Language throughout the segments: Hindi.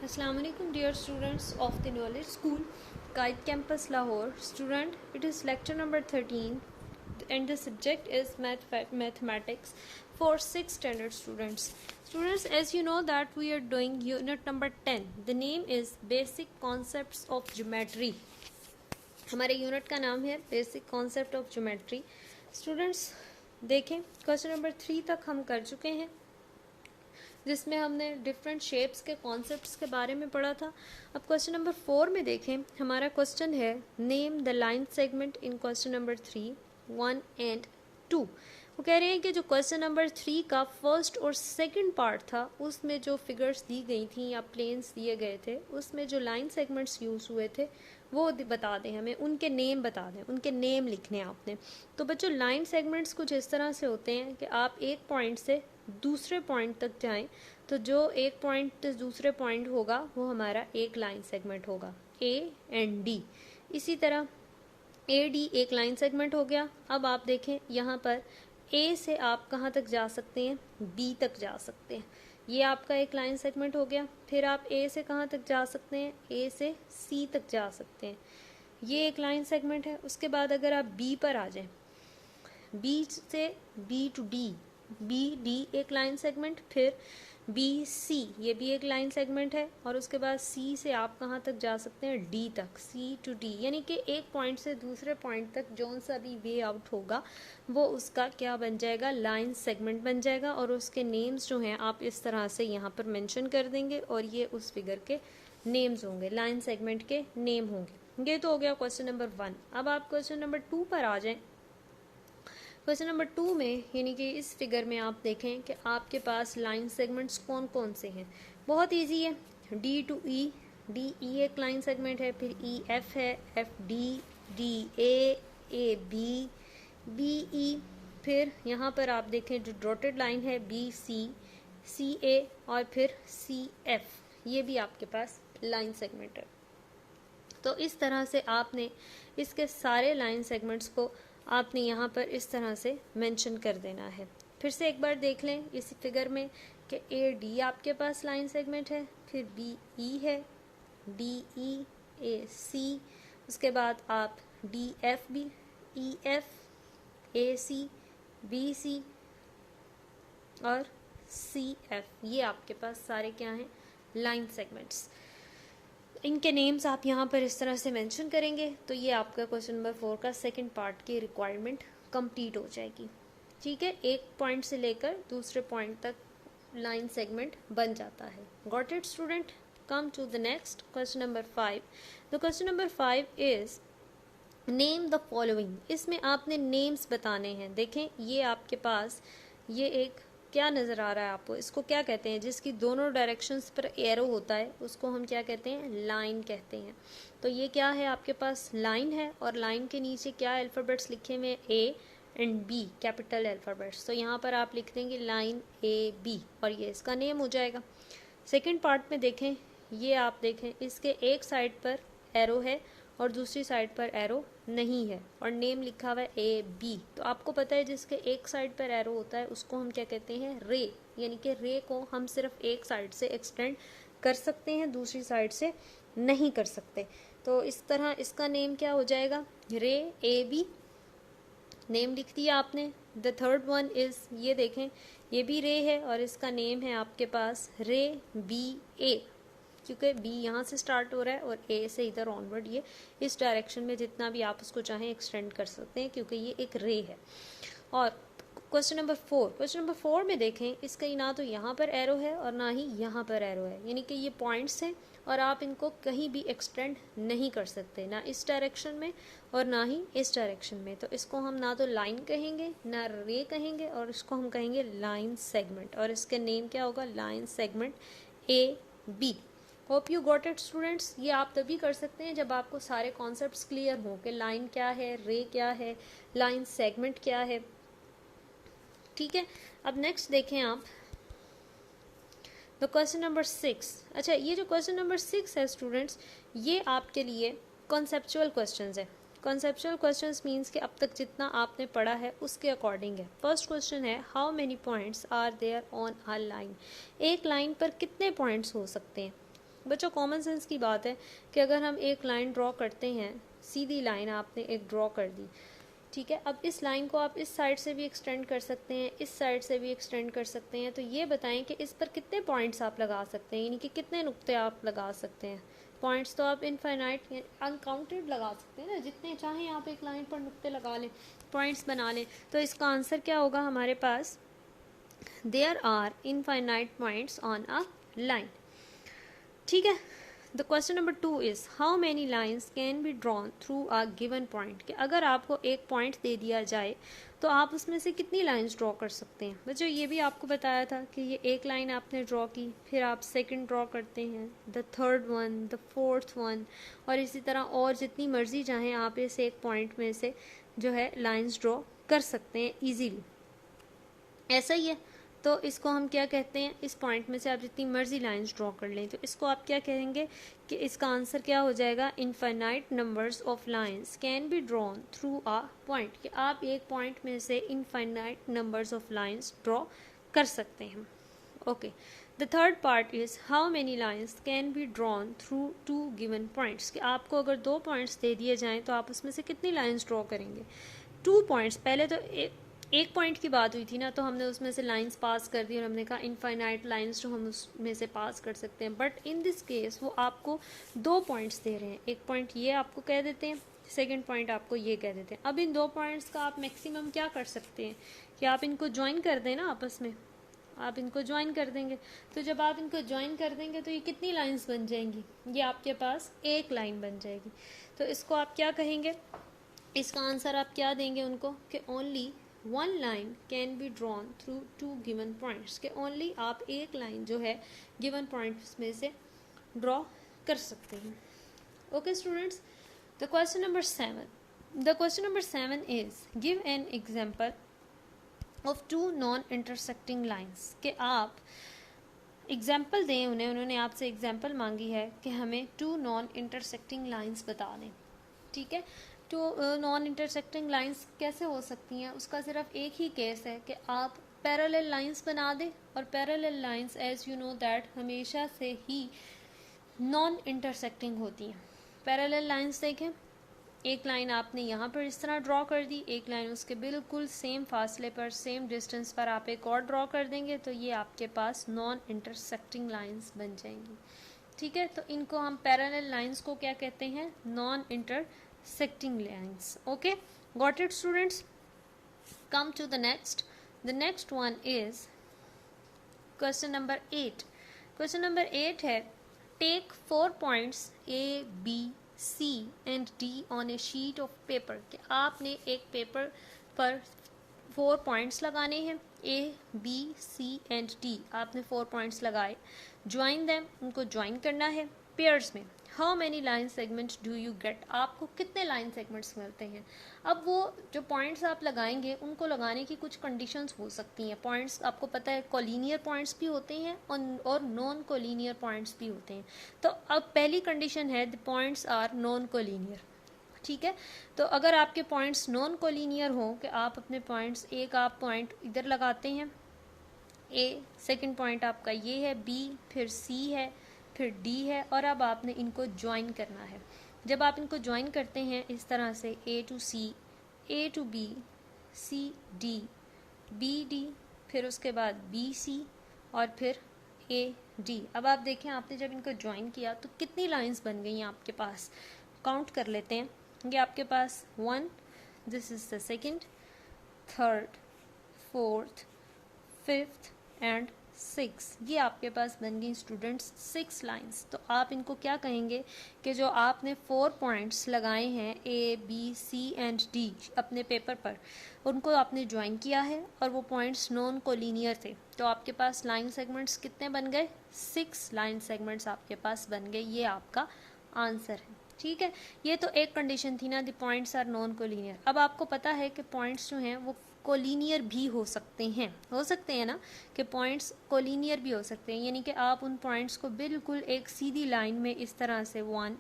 Assalamu alaikum dear students of the Knowledge School, Kite Campus Lahore. Student, it is lecture number 13 and the subject is mathematics for 6th standard students. Students, as you know that we are doing unit number 10. The name is Basic Concepts of Geometry. हमारे यूनिट का नाम है basic concept of geometry. Students देखें, क्वेश्चन नंबर 3 तक हम कर चुके हैं जिसमें हमने डिफरेंट शेप्स के कॉन्सेप्ट्स के बारे में पढ़ा था. अब क्वेश्चन नंबर 4 में देखें, हमारा क्वेश्चन है name the line segment in question number 3, 1 and 2. वो कह रहे हैं कि जो क्वेश्चन नंबर 3 का फर्स्ट और सेकंड पार्ट था उसमें जो फिगर्स दी गई थी या प्लेन्स दिए गए थे उसमें जो लाइन सेगमेंट्स यूज़ हुए थे वो बता दें, हमें उनके नेम बता दें, उनके नेम लिखने हैं आपने. तो बच्चों लाइन सेगमेंट्स कुछ इस तरह से होते हैं कि आप एक पॉइंट से दूसरे पॉइंट तक जाएं तो जो एक पॉइंट से दूसरे पॉइंट होगा वो हमारा एक लाइन सेगमेंट होगा, ए एंड डी. इसी तरह ए डी एक लाइन सेगमेंट हो गया. अब आप देखें यहाँ पर ए से आप कहाँ तक जा सकते हैं, बी तक जा सकते हैं, ये आपका एक लाइन सेगमेंट हो गया. फिर आप ए से कहाँ तक जा सकते हैं, ए से सी तक जा सकते हैं, ये एक लाइन सेगमेंट है. उसके बाद अगर आप बी पर आ जाएं, बी से B to D, B D एक लाइन सेगमेंट, फिर बी सी ये भी एक लाइन सेगमेंट है. और उसके बाद सी से आप कहाँ तक जा सकते हैं, डी तक, सी टू डी, यानी कि एक पॉइंट से दूसरे पॉइंट तक जो सा भी वे आउट होगा वो उसका क्या बन जाएगा, लाइन सेगमेंट बन जाएगा. और उसके नेम्स जो हैं आप इस तरह से यहाँ पर मेंशन कर देंगे और ये उस फिगर के नेम्स होंगे, लाइन सेगमेंट के नेम होंगे. ये तो हो गया क्वेश्चन नंबर 1. अब आप क्वेश्चन नंबर 2 पर आ जाएं. क्वेश्चन नंबर 2 में यानी कि इस फिगर में आप देखें कि आपके पास लाइन सेगमेंट्स कौन कौन से हैं. बहुत इजी है, D to E, D E एक लाइन सेगमेंट है, फिर ई एफ है, F D, D A B, B E, फिर यहाँ पर आप देखें जो डॉटेड लाइन है बी सी, सी ए और फिर सी एफ, ये भी आपके पास लाइन सेगमेंट है. तो इस तरह से आपने इसके सारे लाइन सेगमेंट्स को आपने यहाँ पर इस तरह से मेंशन कर देना है. फिर से एक बार देख लें इस फिगर में कि ए डी आपके पास लाइन सेगमेंट है, फिर बी ई है, डी ई, ए सी, उसके बाद आप डी एफ भी, ई एफ, ए सी, बी सी और सी एफ, ये आपके पास सारे क्या हैं, लाइन सेगमेंट्स. इनके नेम्स आप यहाँ पर इस तरह से मेंशन करेंगे तो ये आपका क्वेश्चन नंबर 4 का सेकंड पार्ट की रिक्वायरमेंट कंप्लीट हो जाएगी. ठीक है, एक पॉइंट से लेकर दूसरे पॉइंट तक लाइन सेगमेंट बन जाता है. Got it student? Come to the next question number 5. The question number 5 is name the following. इसमें आपने नेम्स बताने हैं. देखें ये आपके पास ये एक क्या नज़र आ रहा है आपको, इसको क्या कहते हैं, जिसकी दोनों डायरेक्शंस पर एरो होता है उसको हम क्या कहते हैं, लाइन कहते हैं. तो ये क्या है, आपके पास लाइन है और लाइन के नीचे क्या अल्फ़ाबेट्स लिखे हुए हैं, A and B, capital alphabets. तो यहाँ पर आप लिख देंगे लाइन ए बी और ये इसका नेम हो जाएगा. सेकेंड पार्ट में देखें, ये आप देखें इसके एक साइड पर एरो है और दूसरी साइड पर एरो नहीं है और नेम लिखा हुआ है ए बी. तो आपको पता है जिसके एक साइड पर एरो होता है उसको हम क्या कहते हैं, रे. यानी कि रे को हम सिर्फ एक साइड से एक्सटेंड कर सकते हैं, दूसरी साइड से नहीं कर सकते. तो इस तरह इसका नेम क्या हो जाएगा, रे ए बी, नेम लिख दिया आपने. द थर्ड वन इज़, ये देखें ये भी रे है और इसका नेम है आपके पास रे बी ए, क्योंकि बी यहाँ से स्टार्ट हो रहा है और ए से इधर ऑनवर्ड ये इस डायरेक्शन में जितना भी आप उसको चाहें एक्सटेंड कर सकते हैं क्योंकि ये एक रे है. और क्वेश्चन नंबर 4, क्वेश्चन नंबर 4 में देखें इसका ना तो यहाँ पर एरो है और ना ही यहाँ पर एरो है, यानी कि ये पॉइंट्स हैं और आप इनको कहीं भी एक्सटेंड नहीं कर सकते, ना इस डायरेक्शन में और ना ही इस डायरेक्शन में. तो इसको हम ना तो लाइन कहेंगे ना रे कहेंगे और इसको हम कहेंगे लाइन सेगमेंट और इसके नेम क्या होगा, line segment A B. Hope you got it students. ये आप तभी कर सकते हैं जब आपको सारे कॉन्सेप्ट्स क्लियर हों कि लाइन क्या है, रे क्या है, लाइन सेगमेंट क्या है. ठीक है, अब नेक्स्ट देखें आप द क्वेश्चन नंबर 6. अच्छा, ये जो क्वेश्चन नंबर 6 है स्टूडेंट्स, ये आपके लिए कॉन्सेप्चुअल क्वेश्चंस है. कॉन्सेप्चुअल क्वेश्चंस मीन्स कि अब तक जितना आपने पढ़ा है उसके अकॉर्डिंग है. फर्स्ट क्वेश्चन है, how many points are there on a line. एक लाइन पर कितने पॉइंट्स हो सकते हैं. बच्चों कॉमन सेंस की बात है कि अगर हम एक लाइन ड्रॉ करते हैं, सीधी लाइन आपने एक ड्रॉ कर दी, ठीक है, अब इस लाइन को आप इस साइड से भी एक्सटेंड कर सकते हैं, इस साइड से भी एक्सटेंड कर सकते हैं, तो ये बताएं कि इस पर कितने पॉइंट्स आप लगा सकते हैं, यानी कि कितने नुक्ते आप लगा सकते हैं। पॉइंट्स तो आप इनफाइनाइट अनकाउंटेड लगा सकते हैं ना, जितने चाहें आप एक लाइन पर नुक्ते लगा लें, पॉइंट्स बना लें। तो इसका आंसर क्या होगा हमारे पास, there are infinite points on a line. ठीक है, the question number 2 is how many lines can be drawn through a given point, कि अगर आपको एक पॉइंट दे दिया जाए तो आप उसमें से कितनी लाइन्स ड्रॉ कर सकते हैं। बच्चों ये भी आपको बताया था कि ये एक लाइन आपने ड्रॉ की, फिर आप सेकंड ड्रॉ करते हैं, the third one, the fourth one, और इसी तरह और जितनी मर्जी चाहें आप इस एक पॉइंट में से जो है लाइन्स ड्रॉ कर सकते हैं ईजीली। ऐसा ही है, तो इसको हम क्या कहते हैं, इस पॉइंट में से आप जितनी मर्जी लाइंस ड्रॉ कर लें, तो इसको आप क्या कहेंगे कि इसका आंसर क्या हो जाएगा, infinite numbers of lines can be drawn through a point, कि आप एक पॉइंट में से infinite numbers of lines draw कर सकते हैं। Okay, the third part is how many lines can be drawn through two given points, कि आपको अगर 2 पॉइंट्स दे दिए जाएं तो आप उसमें से कितनी लाइंस ड्रॉ करेंगे। 2 पॉइंट्स, पहले तो एक पॉइंट की बात हुई थी ना, तो हमने उसमें से लाइंस पास कर दी और हमने कहा इनफाइनाइट लाइंस जो हम उसमें से पास कर सकते हैं, बट इन दिस केस वो आपको 2 पॉइंट्स दे रहे हैं, एक पॉइंट ये आपको कह देते हैं, सेकंड पॉइंट आपको ये कह देते हैं। अब इन 2 पॉइंट्स का आप मैक्सिमम क्या कर सकते हैं कि आप इनको ज्वाइन कर दें ना आपस में, आप इनको ज्वाइन कर देंगे, तो जब आप इनको ज्वाइन कर देंगे तो ये कितनी लाइंस बन जाएंगी, ये आपके पास एक लाइन बन जाएगी। तो इसको आप क्या कहेंगे, इसका आंसर आप क्या देंगे उनको कि only 1 line can be drawn through 2 given points, के ओनली आप एक लाइन जो है गिवन पॉइंट्स में से ड्रॉ कर सकते हैं। Okay students, the question number 7 is give an example of 2 non intersecting lines, के आप एग्जाम्पल दें उन्हें, उन्होंने आपसे एग्जाम्पल मांगी है कि हमें 2 नॉन इंटरसेक्टिंग लाइन्स बता दें। ठीक है, तो नॉन इंटरसेक्टिंग लाइंस कैसे हो सकती हैं, उसका सिर्फ एक ही केस है कि आप पैरेलल लाइंस बना दें, और parallel lines as you know that हमेशा से ही नॉन इंटरसेक्टिंग होती हैं। पैरेलल लाइंस देखें, एक लाइन आपने यहाँ पर इस तरह ड्रॉ कर दी, एक लाइन उसके बिल्कुल सेम फासले पर, सेम डिस्टेंस पर आप एक और ड्रॉ कर देंगे, तो ये आपके पास नॉन इंटरसेक्टिंग लाइंस बन जाएंगी। ठीक है, तो इनको हम पैरेलल लाइंस को क्या कहते हैं, non intersecting lines. Okay, got it students? Come to the next one is question number 8. Question number 8 है, take 4 points A, B, C and D on a sheet of paper, कि आपने एक पेपर पर 4 पॉइंट्स लगाने हैं, A, B, C and D आपने 4 पॉइंट्स लगाए, ज्वाइन देम, उनको ज्वाइन करना है पेयर्स में। How many line segments do you get, आपको कितने लाइन सेगमेंट्स मिलते हैं। अब वो जो पॉइंट्स आप लगाएंगे उनको लगाने की कुछ कंडीशंस हो सकती हैं। पॉइंट्स आपको पता है कोलिनियर पॉइंट्स भी होते हैं और नॉन कोलिनियर पॉइंट्स भी होते हैं। तो अब पहली कंडीशन है the points are non collinear. ठीक है, तो अगर आपके पॉइंट्स नॉन कोलिनियर हो कि आप अपने पॉइंट्स, एक आप पॉइंट इधर लगाते हैं ए, सेकंड पॉइंट आपका ये है बी, फिर सी है, फिर डी है, और अब आपने इनको ज्वाइन करना है। जब आप इनको ज्वाइन करते हैं इस तरह से A to C, A to B, C D, B D, फिर उसके बाद बी सी और फिर ए डी। अब आप देखें आपने जब इनको ज्वाइन किया तो कितनी लाइंस बन गई हैं आपके पास, काउंट कर लेते हैं। ये आपके पास 1, this is the second, third, fourth, fifth and 6, ये आपके पास बन गई स्टूडेंट्स 6 लाइंस। तो आप इनको क्या कहेंगे कि जो आपने 4 पॉइंट्स लगाए हैं A, B, C and D अपने पेपर पर, उनको आपने ज्वाइन किया है और वो पॉइंट्स नॉन कोलिनियर थे, तो आपके पास लाइन सेगमेंट्स कितने बन गए, 6 लाइन सेगमेंट्स आपके पास बन गए। ये आपका आंसर है। ठीक है, ये तो एक कंडीशन थी ना, the points are non collinear. अब आपको पता है कि पॉइंट्स जो हैं वो कोलिनियर भी हो सकते हैं ना, कि पॉइंट्स कोलिनियर भी हो सकते हैं, यानी कि आप उन पॉइंट्स को बिल्कुल एक सीधी लाइन में इस तरह से 1,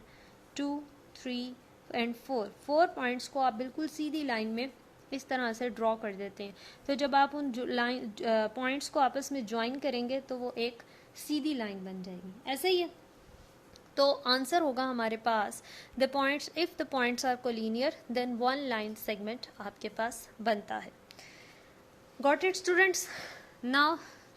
2, 3 एंड 4 पॉइंट्स को आप बिल्कुल सीधी लाइन में इस तरह से ड्रॉ कर देते हैं। तो जब आप उन लाइन पॉइंट्स को आपस में ज्वाइन करेंगे तो वो एक सीधी लाइन बन जाएगी। ऐसा ही है, तो आंसर होगा हमारे पास the points, if the points are collinear then one line segment आपके पास बनता है। Got it students? Now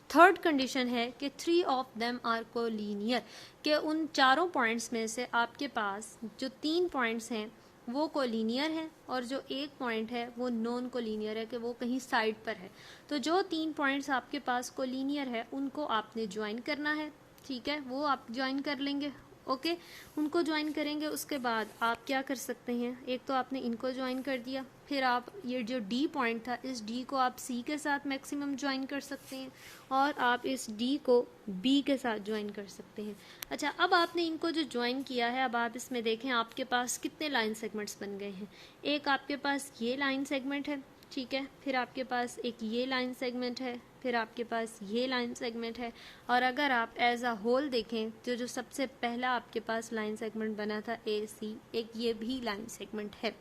third condition है कि 3 ऑफ देम आर कोलिनियर, कि उन चारों पॉइंट्स में से आपके पास जो 3 पॉइंट्स हैं वो कोलिनियर है और जो एक पॉइंट है वो नॉन कोलिनियर है, कि वो कहीं साइड पर है। तो जो 3 पॉइंट्स आपके पास कोलिनियर है उनको आपने ज्वाइन करना है, ठीक है, वो आप ज्वाइन कर लेंगे। ओके, उनको ज्वाइन करेंगे, उसके बाद आप क्या कर सकते हैं, एक तो आपने इनको ज्वाइन कर दिया, फिर आप ये जो डी पॉइंट था इस डी को आप सी के साथ मैक्सिमम ज्वाइन कर सकते हैं और आप इस डी को बी के साथ ज्वाइन कर सकते हैं। अच्छा, अब आपने इनको जो ज्वाइन किया है, अब आप इसमें देखें आपके पास कितने लाइन सेगमेंट्स बन गए हैं। एक आपके पास ये लाइन सेगमेंट है, ठीक है, फिर आपके पास एक ये लाइन सेगमेंट है, फिर आपके पास ये लाइन सेगमेंट है, और अगर आप एज अ होल देखें तो जो सबसे पहला आपके पास लाइन सेगमेंट बना था ए सी, एक ये भी लाइन सेगमेंट है।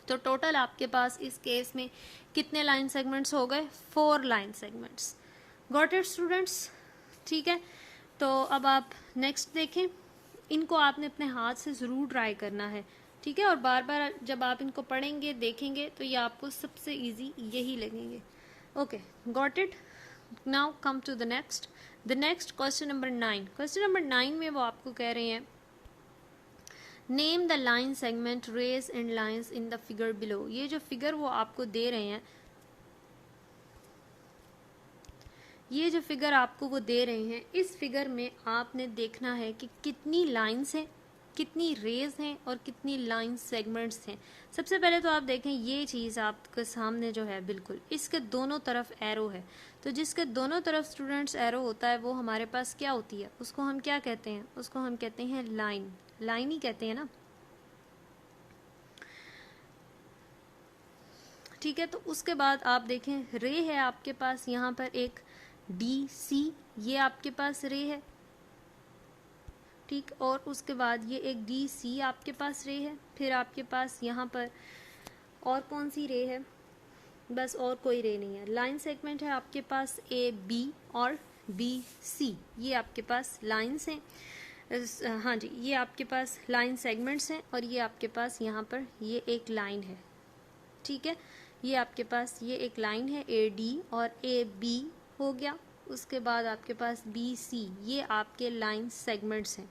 तो टोटल आपके पास इस केस में कितने लाइन सेगमेंट्स हो गए? 4 line segments. Got it students? ठीक है, तो अब आप नेक्स्ट देखें, इनको आपने अपने हाथ से ज़रूर ट्राई करना है, ठीक है, और बार बार जब आप इनको पढ़ेंगे देखेंगे तो ये आपको सबसे इजी यही लगेंगे। Okay, got it? Now come to the next question number 9। Question number 9 में वो आपको कह रहे हैं name the line segment rays and lines in the figure below. ये जो फिगर वो आपको दे रहे हैं, ये जो फिगर आपको वो दे रहे हैं, इस फिगर में आपने देखना है कि कितनी लाइंस हैं, कितनी रेज हैं और कितनी लाइन सेगमेंट्स हैं। सबसे पहले तो आप देखें ये चीज़ आपके सामने जो है बिल्कुल इसके दोनों तरफ एरो है, तो जिसके दोनों तरफ स्टूडेंट्स एरो होता है वो हमारे पास क्या होती है, उसको हम क्या कहते हैं? उसको हम कहते हैं लाइन, लाइन ही कहते हैं ना, ठीक है। तो उसके बाद आप देखें रे है आपके पास यहाँ पर एक डी सी, ये आपके पास रे है, ठीक, और उसके बाद ये एक डी सी आपके पास रे है, फिर आपके पास यहाँ पर और कौन सी रे है? बस और कोई रे नहीं है। लाइन सेगमेंट है आपके पास ए बी और बी सी, ये आपके पास लाइंस हैं, हाँ जी, ये आपके पास लाइन सेगमेंट्स हैं, और ये आपके पास यहाँ पर ये एक लाइन है, ठीक है, ये आपके पास ये एक लाइन है ए डी और ए बी हो गया। उसके बाद आपके पास बी सी, ये आपके लाइन सेगमेंट्स हैं।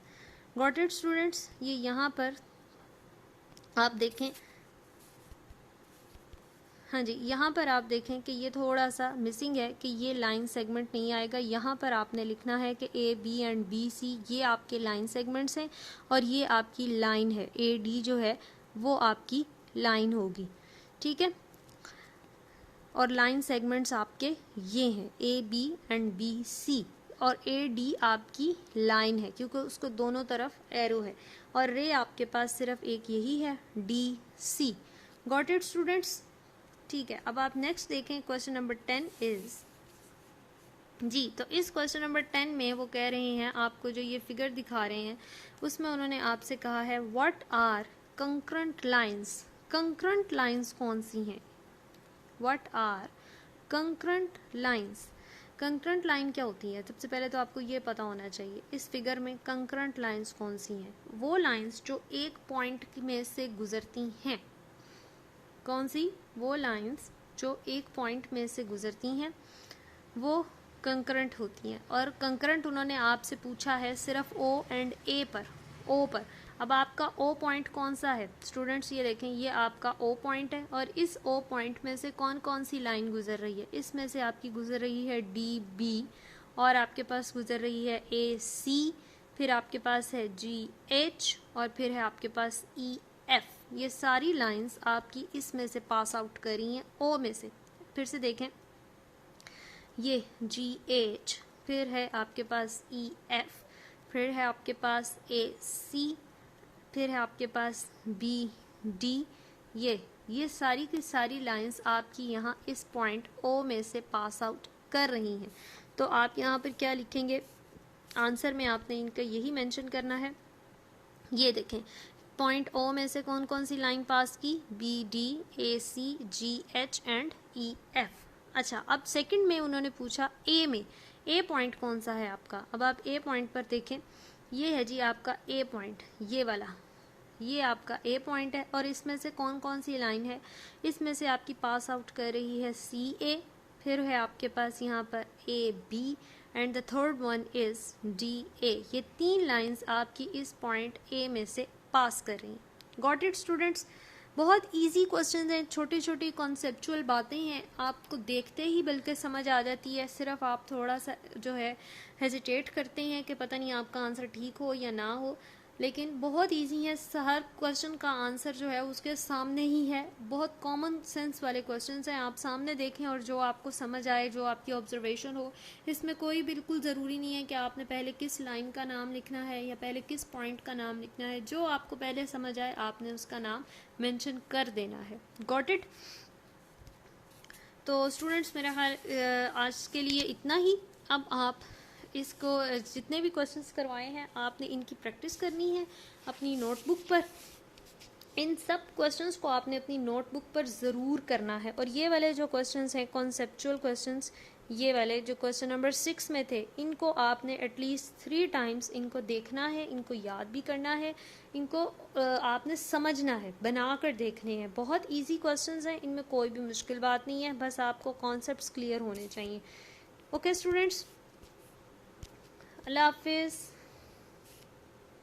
Got it students? ये यहाँ पर आप देखें, हाँ जी, यहाँ पर आप देखें कि ये थोड़ा सा मिसिंग है कि ये लाइन सेगमेंट नहीं आएगा। यहाँ पर आपने लिखना है कि A B and B C ये आपके लाइन सेगमेंट्स हैं और ये आपकी लाइन है, ए डी जो है वो आपकी लाइन होगी, ठीक है, और लाइन सेगमेंट्स आपके ये हैं A B and B C, और ए डी आपकी लाइन है क्योंकि उसको दोनों तरफ एरो है, और रे आपके पास सिर्फ एक यही है D C. Got it students? ठीक है, अब आप नेक्स्ट देखें, क्वेश्चन नंबर 10 इज जी। तो इस क्वेश्चन नंबर 10 में वो कह रहे हैं, आपको जो ये फिगर दिखा रहे हैं उसमें उन्होंने आपसे कहा है what are concurrent lines. Concurrent lines कौन सी हैं? What are concurrent lines. Concurrent line क्या होती है? सबसे पहले तो आपको ये पता होना चाहिए इस फिगर में कंकरेंट लाइंस कौन सी हैं। वो लाइंस जो एक पॉइंट में से गुजरती हैं। कौन सी? वो लाइंस जो एक पॉइंट में से गुजरती हैं वो कंकरेंट होती हैं, और कंकरेंट उन्होंने आपसे पूछा है सिर्फ ओ एंड ए पर, ओ पर। अब आपका ओ पॉइंट कौन सा है स्टूडेंट्स? ये देखें, ये आपका ओ पॉइंट है, और इस ओ पॉइंट में से कौन कौन सी लाइन गुजर रही है? इसमें से आपकी गुजर रही है डी बी, और आपके पास गुजर रही है ए सी, फिर आपके पास है जी एच, और फिर है आपके पास ई एफ। ये सारी लाइंस आपकी इसमें से पास आउट कर रही हैं ओ में से। फिर से देखें, ये जी एच, फिर है आपके पास ई एफ, फिर है आपके पास ए सी, फिर है आपके पास बी डी। ये सारी की सारी लाइंस आपकी यहाँ इस पॉइंट ओ में से पास आउट कर रही हैं। तो आप यहाँ पर क्या लिखेंगे? आंसर में आपने इनका यही मेंशन करना है। ये देखें, पॉइंट ओ में से कौन कौन सी लाइन पास की? B D, A C, G H and E F. अच्छा, अब सेकंड में उन्होंने पूछा ए में, ए पॉइंट कौन सा है आपका? अब आप ए पॉइंट पर देखें, ये है जी आपका ए पॉइंट, ये वाला, ये आपका ए पॉइंट है। और इसमें से कौन कौन सी लाइन है, इसमें से आपकी पास आउट कर रही है सी ए, फिर है आपके पास यहाँ पर A B and the third one is D A. ये 3 लाइंस आपकी इस पॉइंट ए में से पास कर रही हैं। Got it students? बहुत इजी क्वेश्चन हैं, छोटी छोटी कॉन्सेप्चुअल बातें हैं, आपको देखते ही बल्कि समझ आ जाती है। सिर्फ आप थोड़ा सा जो है हेजिटेट करते हैं कि पता नहीं आपका आंसर ठीक हो या ना हो, लेकिन बहुत इजी है। हर क्वेश्चन का आंसर जो है उसके सामने ही है। बहुत कॉमन सेंस वाले क्वेश्चंस हैं, आप सामने देखें और जो आपको समझ आए, जो आपकी ऑब्जर्वेशन हो। इसमें कोई बिल्कुल ज़रूरी नहीं है कि आपने पहले किस लाइन का नाम लिखना है या पहले किस पॉइंट का नाम लिखना है। जो आपको पहले समझ आए आपने उसका नाम मेंशन कर देना है। Got it? तो स्टूडेंट्स मेरा ख्याल आज के लिए इतना ही। अब आप इसको जितने भी क्वेश्चंस करवाए हैं आपने इनकी प्रैक्टिस करनी है अपनी नोटबुक पर। इन सब क्वेश्चंस को आपने अपनी नोटबुक पर ज़रूर करना है। और ये वाले जो क्वेश्चंस हैं कॉन्सेप्चुअल क्वेश्चंस, ये वाले जो क्वेश्चन नंबर 6 में थे, इनको आपने एटलीस्ट 3 टाइम्स इनको देखना है, इनको याद भी करना है, इनको आपने समझना है, बना कर देखने हैं। बहुत ईजी क्वेश्चंस हैं, इनमें कोई भी मुश्किल बात नहीं है, बस आपको कॉन्सेप्ट्स क्लियर होने चाहिए। ओके स्टूडेंट्स, अल्लाह हाफिज़।